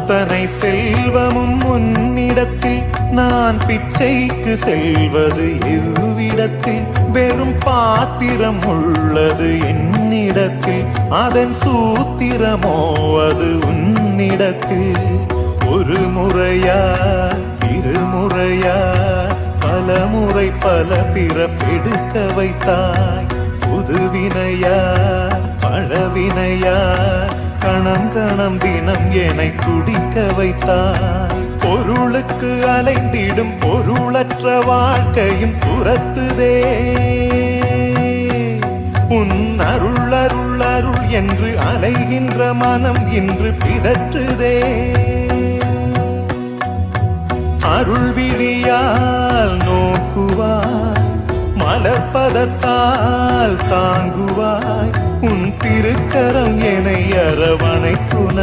அத்தனை செல்வமும் உன்னிடத்தில் நான் பிச்சைக்கு செல்வது எவ்விடத்தில் வெறும் பாத்திரம் உள்ளது என்னிடத்தில் அதன் சூத்திரமோ அது உன்னிடத்தில் ஒரு முறையா இருமுறையா பல முறை பல பிறப்பெடுக்க வைத்தாய் புதுவினையா பழவினையா கணம் கணம் தினம் என்னை துடிக்க வைத்தாய் பொருளுக்கு அலைந்திடும் பொருளற்ற வாழ்க்கையும் துரத்துதே உன் அருள் அருள் அருள் என்று அலைகின்ற மனம் இன்று பிதற்றுதே அருள் விழியால் நோக்குவாய் மலர்பதத்தால் தாங்குவாய் உன் திருக்கரம் என்னை அரவணைத்துண